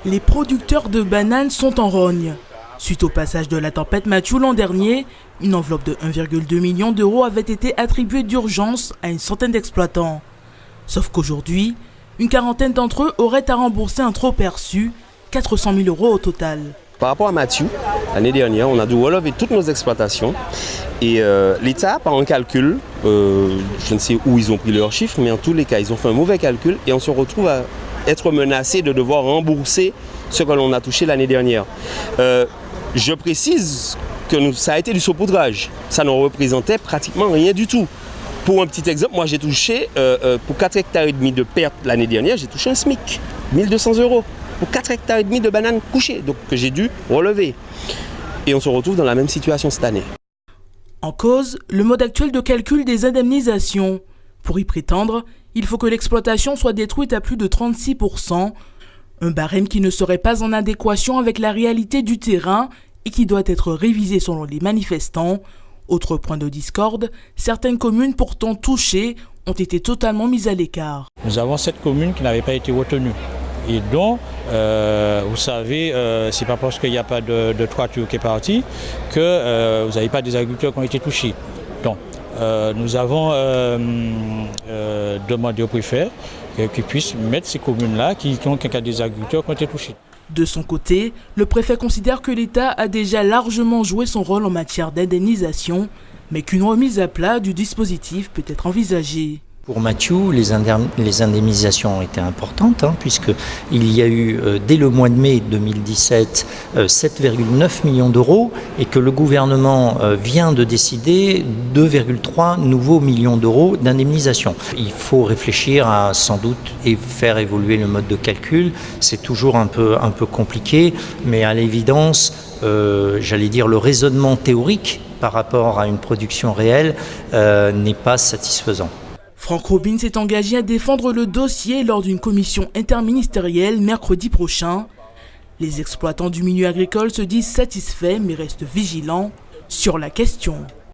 Les producteurs de bananes sont en rogne. Suite au passage de la tempête Matthew l'an dernier, une enveloppe de 1,2 million d'euros avait été attribuée d'urgence à une centaine d'exploitants. Sauf qu'aujourd'hui, une quarantaine d'entre eux auraient à rembourser un trop perçu, 400 000 euros au total. Par rapport à Matthew, l'année dernière, on a dû relever toutes nos exploitations et l'État, par un calcul, je ne sais où ils ont pris leurs chiffres, mais en tous les cas, ils ont fait un mauvais calcul et on se retrouve à être menacé de devoir rembourser ce que l'on a touché l'année dernière. Je précise que ça a été du saupoudrage, ça ne représentait pratiquement rien du tout. Pour un petit exemple, moi j'ai touché, pour 4,5 hectares de perte l'année dernière, j'ai touché un SMIC, 1 200 euros. Pour 4,5 hectares de bananes couchées, donc que j'ai dû relever. Et on se retrouve dans la même situation cette année. En cause, le mode actuel de calcul des indemnisations. Pour y prétendre, il faut que l'exploitation soit détruite à plus de 36%, un barème qui ne serait pas en adéquation avec la réalité du terrain et qui doit être révisé selon les manifestants. Autre point de discorde, certaines communes pourtant touchées ont été totalement mises à l'écart. Nous avons 7 communes qui n'avaient pas été retenues. Et donc, vous savez, c'est pas parce qu'il n'y a pas de toiture qui est partie que vous n'avez pas des agriculteurs qui ont été touchés. Donc, nous avons demandé au préfet qu'il puisse mettre ces communes-là qui ont des agriculteurs qui ont été touchés. De son côté, le préfet considère que l'État a déjà largement joué son rôle en matière d'indemnisation, mais qu'une remise à plat du dispositif peut être envisagée. Pour Matthew, les indemnisations ont été importantes, puisqu'il y a eu, dès le mois de mai 2017, 7,9 millions d'euros et que le gouvernement vient de décider 2,3 nouveaux millions d'euros d'indemnisation. Il faut réfléchir à sans doute et faire évoluer le mode de calcul. C'est toujours un peu compliqué, mais à l'évidence, j'allais dire, le raisonnement théorique par rapport à une production réelle n'est pas satisfaisant. Franck Robin s'est engagé à défendre le dossier lors d'une commission interministérielle mercredi prochain. Les exploitants du milieu agricole se disent satisfaits mais restent vigilants sur la question.